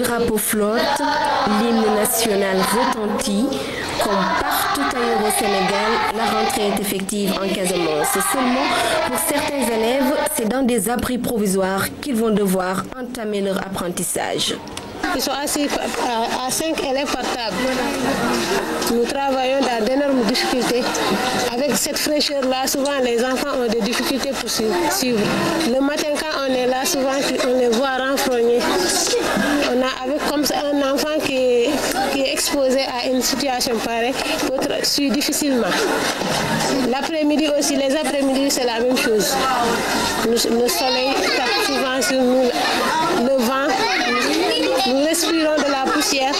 drapeau flotte, l'hymne national retentit. Comme partout ailleurs au Sénégal, la rentrée est effective en Casamance. Seulement, pour certains élèves, c'est dans des abris provisoires qu'ils vont devoir entamer leur apprentissage. Ils sont assis à 5 élèves par table. Nous travaillons dans d'énormes difficultés. Avec cette fraîcheur-là, souvent les enfants ont des difficultés pour suivre. Le matin, quand on est là, souvent on les voit renfrogner. On a avec comme ça un enfant qui est exposé à une situation pareille, l'autre suit difficilement. L'après-midi aussi, les après-midi, c'est la même chose. Le soleil tape souvent sur nous, le vent. Nous respirons de la poussière.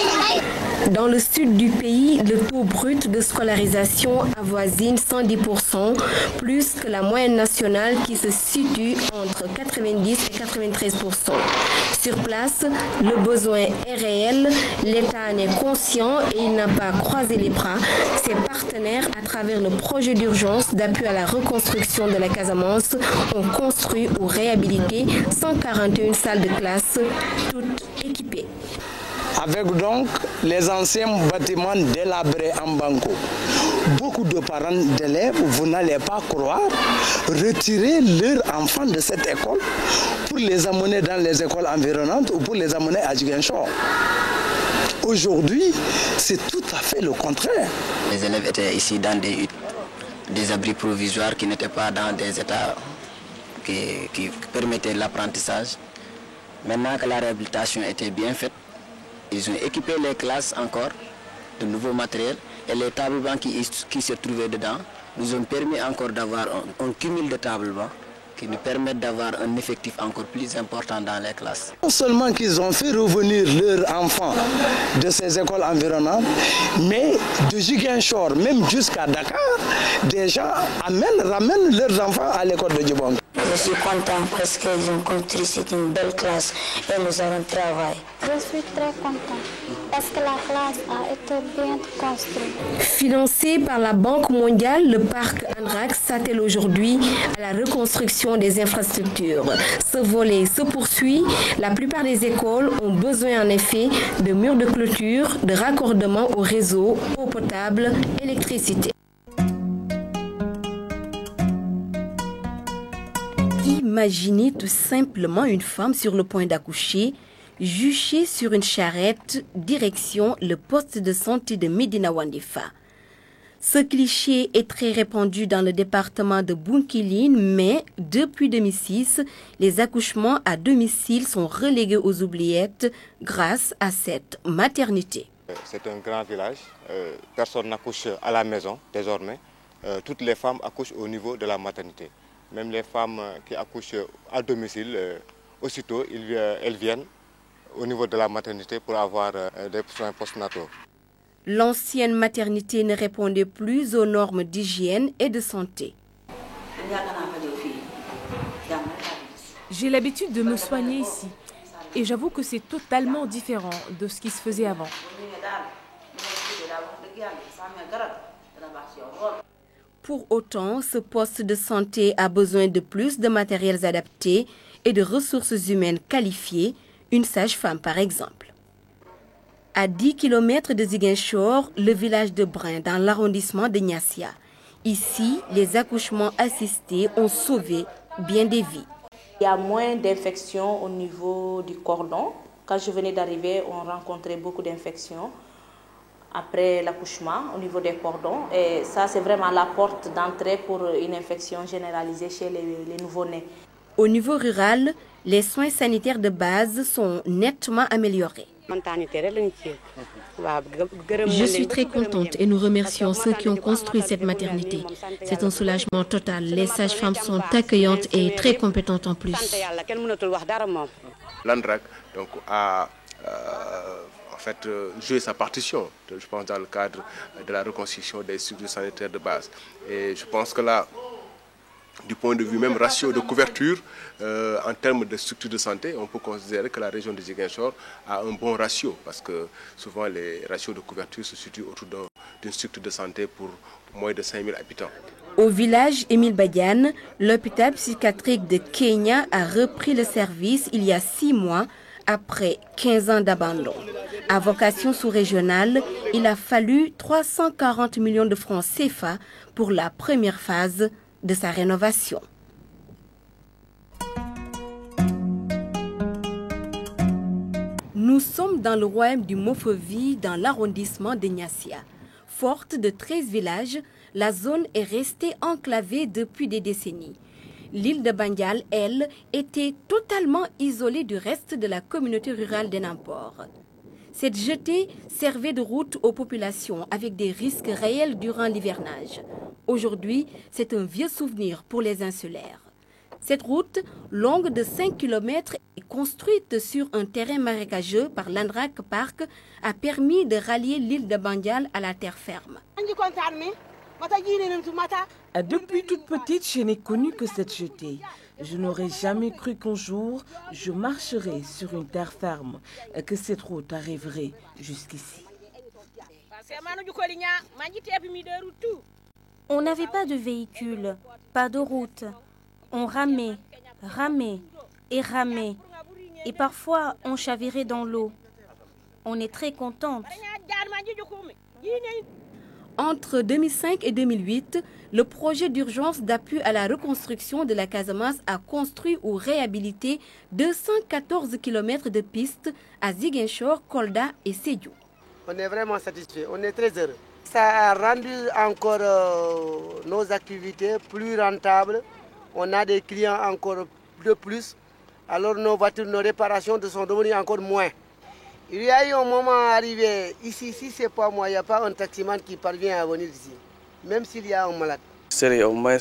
Dans le sud du pays, le taux brut de scolarisation avoisine 110%, plus que la moyenne nationale qui se situe entre 90 et 93%. Sur place, le besoin est réel, l'État en est conscient et il n'a pas croisé les bras. Ses partenaires, à travers le projet d'urgence d'appui à la reconstruction de la Casamance, ont construit ou réhabilité 141 salles de classe, toutes équipées. Avec donc les anciens bâtiments délabrés en banco. Beaucoup de parents d'élèves, vous n'allez pas croire, retirer leurs enfants de cette école pour les amener dans les écoles environnantes ou pour les amener à Ziguinchor. Aujourd'hui, c'est tout à fait le contraire. Les élèves étaient ici dans des abris provisoires qui n'étaient pas dans des états qui permettaient l'apprentissage. Maintenant que la réhabilitation était bien faite, ils ont équipé les classes encore de nouveaux matériels et les tables bancs qui se trouvaient dedans nous ont permis encore d'avoir un cumul de tables bancs qui nous permettent d'avoir un effectif encore plus important dans les classes. Non seulement qu'ils ont fait revenir leurs enfants de ces écoles environnantes, mais de Ziguinchor, même jusqu'à Dakar, des gens ramènent leurs enfants à l'école de Djibouti. Je suis content parce qu'ils ont construit une belle classe et nous allons travailler. Je suis très content parce que la classe a été bien construite. Financé par la Banque mondiale, le parc Andrax s'attelle aujourd'hui à la reconstruction des infrastructures. Ce volet se poursuit. La plupart des écoles ont besoin en effet de murs de clôture, de raccordement au réseau, eau potable, électricité. Imaginez tout simplement une femme sur le point d'accoucher, juchée sur une charrette, direction le poste de santé de Médina Wandifa. Ce cliché est très répandu dans le département de Bounkiling, mais depuis 2006, les accouchements à domicile sont relégués aux oubliettes grâce à cette maternité. C'est un grand village, personne n'accouche à la maison désormais. Toutes les femmes accouchent au niveau de la maternité. Même les femmes qui accouchent à domicile, aussitôt elles viennent au niveau de la maternité pour avoir des soins postnataux. L'ancienne maternité ne répondait plus aux normes d'hygiène et de santé. J'ai l'habitude de me soigner ici et j'avoue que c'est totalement différent de ce qui se faisait avant. Pour autant, ce poste de santé a besoin de plus de matériels adaptés et de ressources humaines qualifiées, une sage-femme par exemple. À 10 km de Ziguinchor, le village de Brin, dans l'arrondissement de Niassia. Ici, les accouchements assistés ont sauvé bien des vies. Il y a moins d'infections au niveau du cordon. Quand je venais d'arriver, on rencontrait beaucoup d'infections après l'accouchement au niveau des cordons. Et ça, c'est vraiment la porte d'entrée pour une infection généralisée chez les nouveau-nés. Au niveau rural, les soins sanitaires de base sont nettement améliorés. Je suis très contente et nous remercions ceux qui ont construit cette maternité. C'est un soulagement total. Les sages-femmes sont accueillantes et très compétentes en plus. L'ANDRAC a joué sa partition, je pense, dans le cadre de la reconstruction des structures sanitaires de base. Et je pense que là, du point de vue même ratio de couverture, en termes de structure de santé, on peut considérer que la région de Ziguinchor a un bon ratio parce que souvent les ratios de couverture se situent autour d'une structure de santé pour moins de 5000 habitants. Au village Émile Badiane, l'hôpital psychiatrique de Kenya a repris le service il y a 6 mois après 15 ans d'abandon. À vocation sous-régionale, il a fallu 340 millions de francs CFA pour la première phase de sa rénovation. Nous sommes dans le royaume du Mofovi, dans l'arrondissement de Niassia. Forte de 13 villages, la zone est restée enclavée depuis des décennies. L'île de Bandial, elle, était totalement isolée du reste de la communauté rurale de Namport. Cette jetée servait de route aux populations avec des risques réels durant l'hivernage. Aujourd'hui, c'est un vieux souvenir pour les insulaires. Cette route, longue de 5 km et construite sur un terrain marécageux par l'Andrak Park, a permis de rallier l'île de Bandial à la terre ferme. Depuis toute petite, je n'ai connu que cette jetée. Je n'aurais jamais cru qu'un jour, je marcherais sur une terre ferme et que cette route arriverait jusqu'ici. On n'avait pas de véhicule, pas de route. On ramait, ramait et ramait. Et parfois, on chavirait dans l'eau. On est très contente. Entre 2005 et 2008, le projet d'urgence d'appui à la reconstruction de la Casamance a construit ou réhabilité 214 km de pistes à Ziguinchor, Kolda et Sédhiou. On est vraiment satisfait, on est très heureux. Ça a rendu encore nos activités plus rentables. On a des clients encore de plus. Alors nos voitures, nos réparations sont devenues encore moins. Il y a eu un moment arrivé, ici, si ce n'est pas moi, il n'y a pas un taximan qui parvient à venir ici, même s'il y a un malade. C'est au moins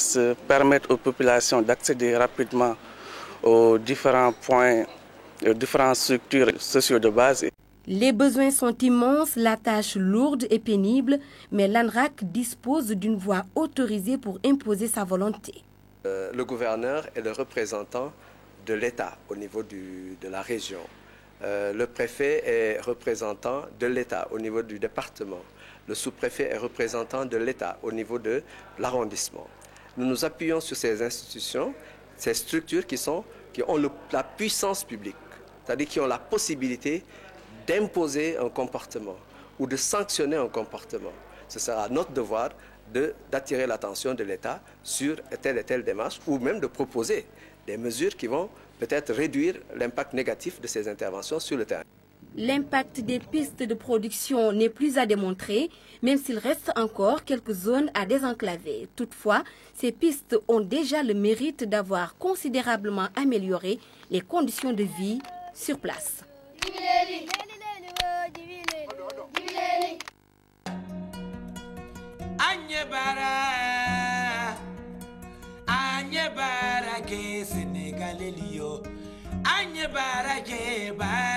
permettre aux populations d'accéder rapidement aux différents points, aux différentes structures sociales de base. Les besoins sont immenses, la tâche lourde et pénible, mais l'ANRAC dispose d'une voie autorisée pour imposer sa volonté. Le gouverneur est le représentant de l'État au niveau de la région. Le préfet est représentant de l'État au niveau du département. Le sous-préfet est représentant de l'État au niveau de l'arrondissement. Nous nous appuyons sur ces institutions, ces structures qui ont la puissance publique, c'est-à-dire qui ont la possibilité d'imposer un comportement ou de sanctionner un comportement. Ce sera notre devoir d'attirer l'attention de l'État sur telle et telle démarche ou même de proposer des mesures qui vont peut-être réduire l'impact négatif de ces interventions sur le terrain. L'impact des pistes de production n'est plus à démontrer, même s'il reste encore quelques zones à désenclaver. Toutefois, ces pistes ont déjà le mérite d'avoir considérablement amélioré les conditions de vie sur place. Anye bara ke Senegalelio, anye bara ke bara.